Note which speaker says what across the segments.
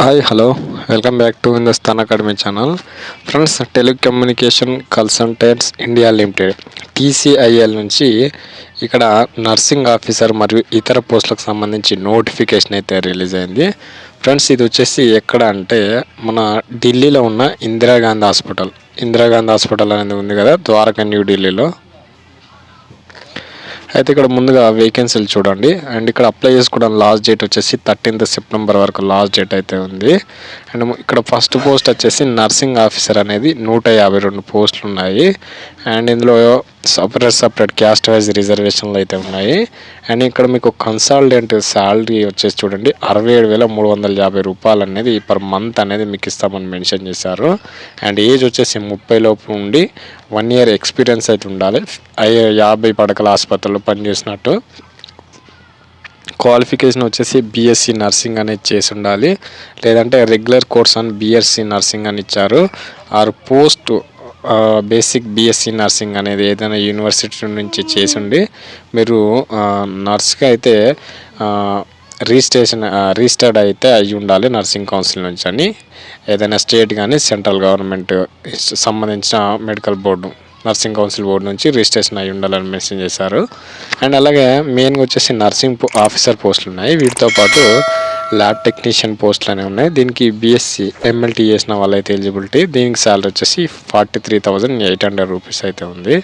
Speaker 1: Hi hello welcome back to Hindustan academy channel. Friends, telecommunication consultants India limited TCIL నుంచి ఇక్కడ nursing officer మరియు ఇతర పోస్టులకు సంబంధించి నోటిఫికేషన్ అయితే రిలీజ్ అయింది. ఫ్రెండ్స్, ఇది వచ్చేసి ఎక్కడ అంటే మన ఢిల్లీలో ఉన్న ఇందిరాగాంధీ హాస్పిటల్ అనేది ఉంది కదా, ద్వారకా న్యూ ఢిల్లీలో. అయితే ఇక్కడ ముందుగా వేకెన్సీలు చూడండి. అండ్ ఇక్కడ అప్లై చేసుకోవడం లాస్ట్ డేట్ వచ్చేసి 13th September వరకు లాస్ట్ డేట్ అయితే ఉంది. అండ్ ఇక్కడ ఫస్ట్ పోస్ట్ వచ్చేసి నర్సింగ్ ఆఫీసర్ అనేది 152 పోస్టులు ఉన్నాయి. అండ్ ఇందులో సపరేట్ క్యాస్ట్ వైజ్ రిజర్వేషన్లు అయితే ఉన్నాయి. అండ్ ఇక్కడ మీకు కన్సల్టెంట్ శాలరీ వచ్చేసి చూడండి 67,350 రూపాయలు అనేది పర్ మంత్ అనేది మీకు ఇస్తామని మెన్షన్ చేశారు. అండ్ ఏజ్ వచ్చేసి 30 లోపు ఉండి 1 year ఎక్స్పీరియన్స్ అయితే ఉండాలి. 50 పడకల ఆసుపత్రిలో పనిచేసినట్టు. క్వాలిఫికేషన్ వచ్చేసి బీఎస్సీ నర్సింగ్ అనేది చేసి ఉండాలి, లేదంటే రెగ్యులర్ కోర్స్ అని బీఎస్సీ నర్సింగ్ అని ఇచ్చారు. ఆరు పోస్ట్ బేసిక్ బీఎస్సీ నర్సింగ్ అనేది ఏదైనా యూనివర్సిటీ నుంచి చేసి ఉండి మీరు నర్స్గా అయితే రిజిస్టర్డ్ అయితే అయ్యి ఉండాలి నర్సింగ్ కౌన్సిల్ నుంచి అని. ఏదైనా స్టేట్ కానీ సెంట్రల్ గవర్నమెంట్ సంబంధించిన medical board nursing council board నుంచి రిజిస్ట్రేషన్ అయ్యి ఉండాలని మెన్షన్ చేశారు. అండ్ అలాగే మెయిన్గా వచ్చేసి నర్సింగ్ ఆఫీసర్ పోస్టులు ఉన్నాయి. వీటితో పాటు ల్యాబ్ టెక్నీషియన్ పోస్టులు అనేవి ఉన్నాయి. దీనికి బీఎస్సీ ఎంఎల్టీ చేసిన వాళ్ళైతే ఎలిజిబిలిటీ. దీనికి శాలరీ వచ్చేసి 43,800 రూపీస్ అయితే ఉంది.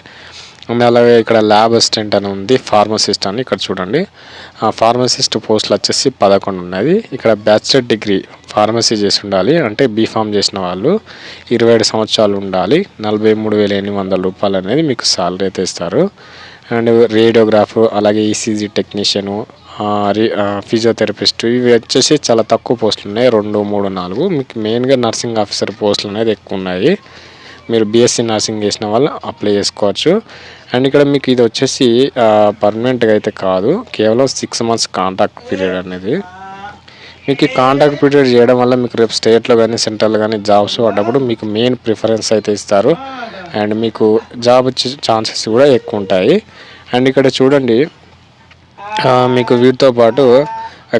Speaker 1: అండ్ అలాగే ఇక్కడ ల్యాబ్ అసిస్టెంట్ అని ఉంది, ఫార్మసిస్ట్ అని ఇక్కడ చూడండి. ఫార్మసిస్ట్ పోస్టులు వచ్చేసి 11 ఉన్నది. ఇక్కడ బ్యాచిలర్ డిగ్రీ ఫార్మసీ చేసి ఉండాలి, అంటే బీఫామ్ చేసిన వాళ్ళు 27 సంవత్సరాలు ఉండాలి. 43,800 రూపాయలు అనేది మీకు శాలరీ అయితే ఇస్తారు. అండ్ రేడియోగ్రాఫ్, అలాగే ఈసీజీ టెక్నీషియను, ఫిజియోథెరపిస్ట్, ఇవి వచ్చేసి చాలా తక్కువ పోస్టులు ఉన్నాయి. 2, 3, 4. మీకు మెయిన్గా నర్సింగ్ ఆఫీసర్ పోస్టులు అనేది ఎక్కువ ఉన్నాయి. మీరు బీఎస్సీ నర్సింగ్ చేసిన వాళ్ళు అప్లై చేసుకోవచ్చు. అండ్ ఇక్కడ మీకు ఇది వచ్చేసి పర్మనెంట్గా అయితే కాదు, కేవలం 6 months కాంట్రాక్ట్ పీరియడ్ అనేది. మీకు ఈ కాంట్రాక్ట్ పీరియడ్ చేయడం వల్ల మీకు రేపు స్టేట్లో కానీ సెంట్రల్ కానీ జాబ్స్ పడ్డప్పుడు మీకు మెయిన్ ప్రిఫరెన్స్ అయితే ఇస్తారు. అండ్ మీకు జాబ్ వచ్చే ఛాన్సెస్ కూడా ఎక్కువ ఉంటాయి. అండ్ ఇక్కడ చూడండి, మీకు వీటితో పాటు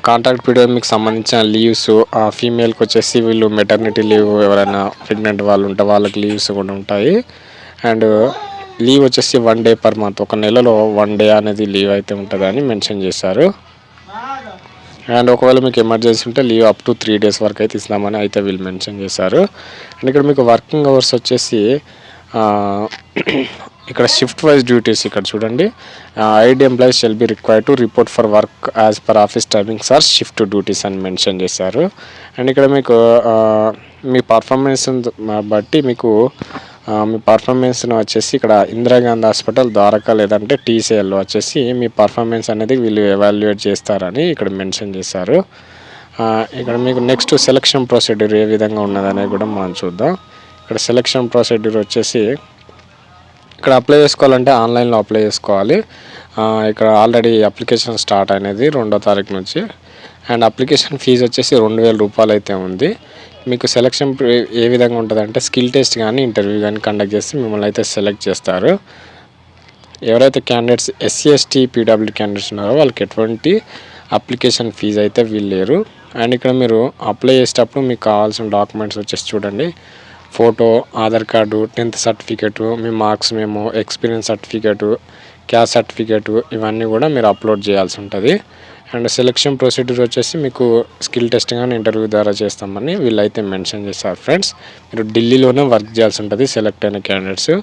Speaker 1: కాంట్రాక్ట్ పీరియడ్ మీకు సంబంధించిన లీవ్స్, ఫీమేల్కి వచ్చేసి వీళ్ళు మెటర్నిటీ లీవ్, ఎవరైనా ప్రెగ్నెంట్ వాళ్ళు ఉంటే వాళ్ళకి లీవ్స్ కూడా ఉంటాయి. అండ్ లీవ్ వచ్చేసి 1 day per month, ఒక నెలలో 1 day అనేది లీవ్ అయితే ఉంటుందని మెన్షన్ చేశారు. అండ్ ఒకవేళ మీకు ఎమర్జెన్సీ ఉంటే లీవ్ అప్ టు 3 days వరకు అయితే ఇస్తామని అయితే వీళ్ళు మెన్షన్ చేశారు. అండ్ ఇక్కడ మీకు వర్కింగ్ అవర్స్ వచ్చేసి ఇక్కడ షిఫ్ట్ వైజ్ డ్యూటీస్ ఇక్కడ చూడండి. ID employees shall be required to report for work as per office timings are shift duties అని మెన్షన్ చేశారు. అండ్ ఇక్కడ మీకు మీ పర్ఫార్మెన్స్ బట్టి మీకు మీ పర్ఫార్మెన్స్ను వచ్చేసి ఇక్కడ ఇందిరాగాంధీ హాస్పిటల్ ద్వారకా లేదంటే టీసీఎల్ వచ్చేసి మీ పర్ఫార్మెన్స్ అనేది వీళ్ళు ఎవాల్యుయేట్ చేస్తారని ఇక్కడ మెన్షన్ చేశారు. ఇక్కడ మీకు నెక్స్ట్ సెలక్షన్ ప్రొసీడ్యూర్ ఏ విధంగా ఉన్నదనేది కూడా మనం చూద్దాం. ఇక్కడ సెలక్షన్ ప్రొసీడ్యూర్ వచ్చేసి ఇక్కడ అప్లై చేసుకోవాలంటే ఆన్లైన్లో అప్లై చేసుకోవాలి. ఇక్కడ ఆల్రెడీ అప్లికేషన్ స్టార్ట్ అనేది 2వ తారీఖు నుంచి. అండ్ అప్లికేషన్ ఫీజు వచ్చేసి 2,000 రూపాయలు అయితే ఉంది. మీకు సెలక్షన్ ఏ విధంగా ఉంటుందంటే స్కిల్ టెస్ట్ కానీ ఇంటర్వ్యూ కానీ కండక్ట్ చేసి మిమ్మల్ని అయితే సెలెక్ట్ చేస్తారు. ఎవరైతే candidates SC ST PW candidates ఉన్నారో వాళ్ళకి ఎటువంటి అప్లికేషన్ ఫీజు అయితే వీల్లేరు. అండ్ ఇక్కడ మీరు అప్లై చేసేటప్పుడు మీకు కావాల్సిన డాక్యుమెంట్స్ వచ్చేసి చూడండి, photo, Aadhaar card, 10th certificate, మీ మార్క్స్ మేము, ఎక్స్పీరియన్స్ సర్టిఫికేటు, క్యాస్ట్ సర్టిఫికేటు, ఇవన్నీ కూడా మీరు అప్లోడ్ చేయాల్సి ఉంటుంది. అండ్ సెలక్షన్ ప్రొసీడ్యూర్ వచ్చేసి మీకు స్కిల్ టెస్ట్ కానీ ఇంటర్వ్యూ ద్వారా చేస్తామని వీళ్ళైతే మెన్షన్ చేస్తారు. ఫ్రెండ్స్, మీరు ఢిల్లీలోనే వర్క్ చేయాల్సి ఉంటుంది సెలెక్ట్ అయిన క్యాండిడేట్స్.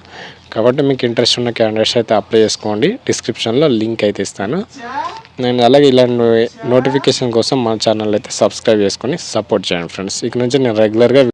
Speaker 1: కాబట్టి మీకు ఇంట్రెస్ట్ ఉన్న క్యాండిడేట్స్ అయితే అప్లై చేసుకోండి. డిస్క్రిప్షన్లో లింక్ అయితే ఇస్తాను. నేను అలాగే ఇలాంటి నోటిఫికేషన్ కోసం మన ఛానల్ అయితే సబ్స్క్రైబ్ చేసుకొని సపోర్ట్ చేయండి ఫ్రెండ్స్. ఇక నుంచి నేను రెగ్యులర్గా